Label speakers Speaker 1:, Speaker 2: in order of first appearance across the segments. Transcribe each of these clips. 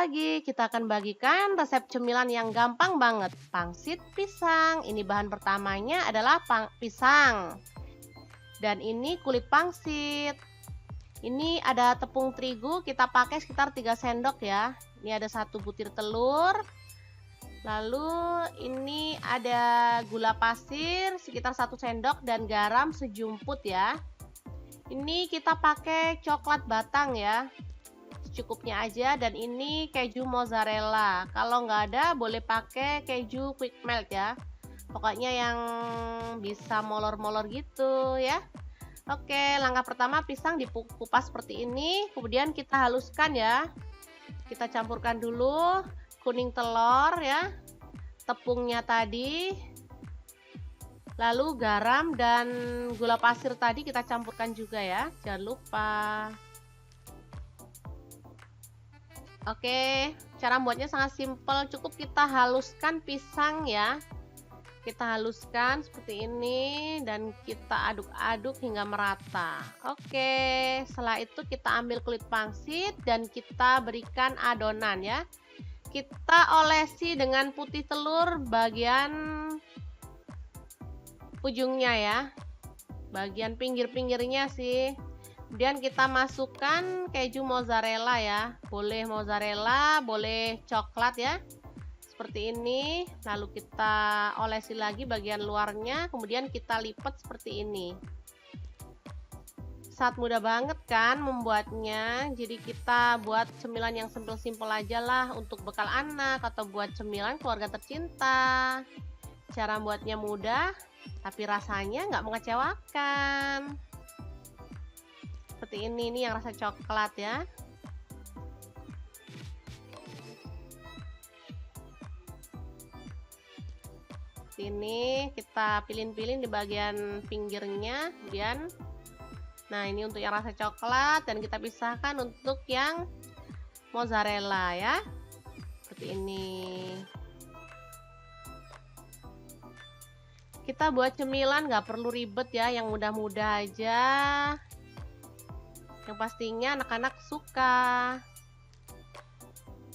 Speaker 1: lagi, kita akan bagikan resep cemilan yang gampang banget. Pangsit pisang. Ini bahan pertamanya adalah pisang. Dan ini kulit pangsit. Ini ada tepung terigu, kita pakai sekitar 3 sendok ya. Ini ada 1 butir telur. Lalu ini ada gula pasir sekitar 1 sendok dan garam sejumput ya. Ini kita pakai coklat batang ya. Secukupnya aja, dan ini keju mozzarella. Kalau nggak ada boleh pakai keju quick melt ya. Pokoknya yang bisa molor-molor gitu ya. Oke, langkah pertama pisang dikupas seperti ini, kemudian kita haluskan ya. Kita campurkan dulu kuning telur ya, tepungnya tadi, lalu garam dan gula pasir tadi kita campurkan juga ya, jangan lupa. Oke, cara buatnya sangat simpel, cukup kita haluskan pisang ya. Kita haluskan seperti ini dan kita aduk-aduk hingga merata. Oke, setelah itu kita ambil kulit pangsit dan kita berikan adonan ya. Kita olesi dengan putih telur bagian ujungnya ya. Bagian pinggir-pinggirnya sih. Kemudian kita masukkan keju mozzarella ya. Boleh mozzarella, boleh coklat ya. Seperti ini. Lalu kita olesi lagi bagian luarnya. Kemudian kita lipat seperti ini. Sangat mudah banget kan membuatnya. Jadi kita buat cemilan yang simpel-simpel aja lah. Untuk bekal anak atau buat cemilan keluarga tercinta. Cara buatnya mudah, tapi rasanya nggak mengecewakan. Seperti ini yang rasa coklat ya. Ini kita pilih-pilih di bagian pinggirnya, kemudian nah ini untuk yang rasa coklat, dan kita pisahkan untuk yang mozzarella ya. Seperti ini. Kita buat cemilan nggak perlu ribet ya, yang mudah-mudah aja. Yang pastinya anak-anak suka.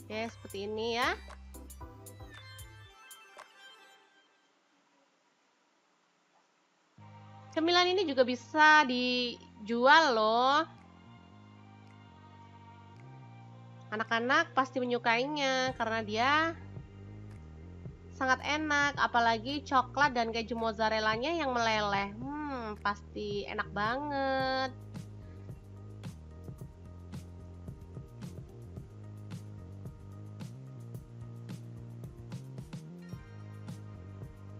Speaker 1: Oke, seperti ini ya. Cemilan ini juga bisa dijual loh. Anak-anak pasti menyukainya karena dia sangat enak, apalagi coklat dan keju mozzarellanya yang meleleh. Pasti enak banget.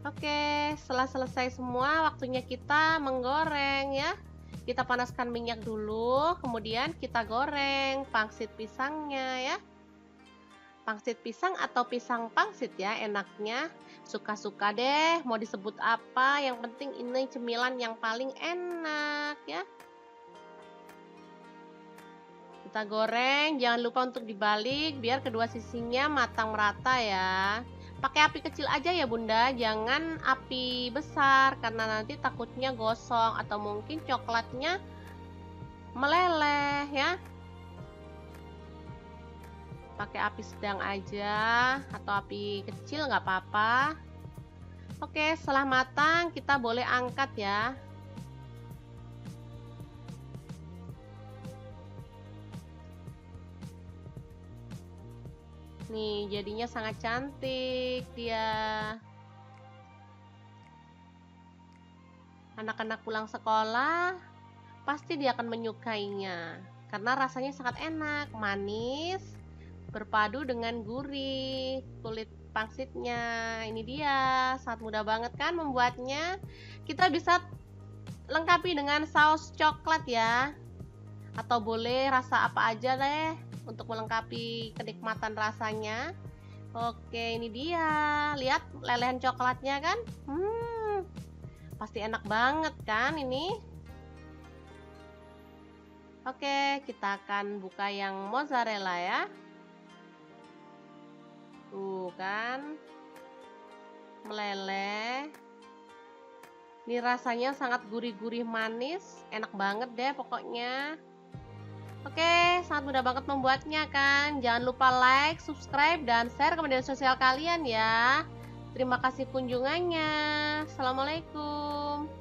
Speaker 1: Oke, setelah selesai semua, waktunya kita menggoreng ya. Kita panaskan minyak dulu, kemudian kita goreng pangsit pisangnya ya. Pangsit pisang atau pisang pangsit ya, enaknya. Suka-suka deh, mau disebut apa, yang penting ini cemilan yang paling enak ya. Kita goreng, jangan lupa untuk dibalik biar kedua sisinya matang merata ya. Pakai api kecil aja ya bunda, jangan api besar karena nanti takutnya gosong atau mungkin coklatnya meleleh ya. Pakai api sedang aja atau api kecil nggak apa-apa. Oke, setelah matang kita boleh angkat ya. Nih, jadinya sangat cantik dia. Anak-anak pulang sekolah, pasti dia akan menyukainya. Karena rasanya sangat enak, manis, berpadu dengan gurih kulit pangsitnya. Ini dia, sangat mudah banget kan membuatnya. Kita bisa lengkapi dengan saus coklat ya. Atau boleh rasa apa aja deh untuk melengkapi kenikmatan rasanya. Oke, ini dia. Lihat lelehan coklatnya kan? Pasti enak banget kan ini? Oke, kita akan buka yang mozzarella ya. Tuh kan, meleleh. Ini rasanya sangat gurih-gurih manis, enak banget deh pokoknya. Oke, sangat mudah banget membuatnya kan. Jangan lupa like, subscribe, dan share ke media sosial kalian ya. Terima kasih kunjungannya. Assalamualaikum.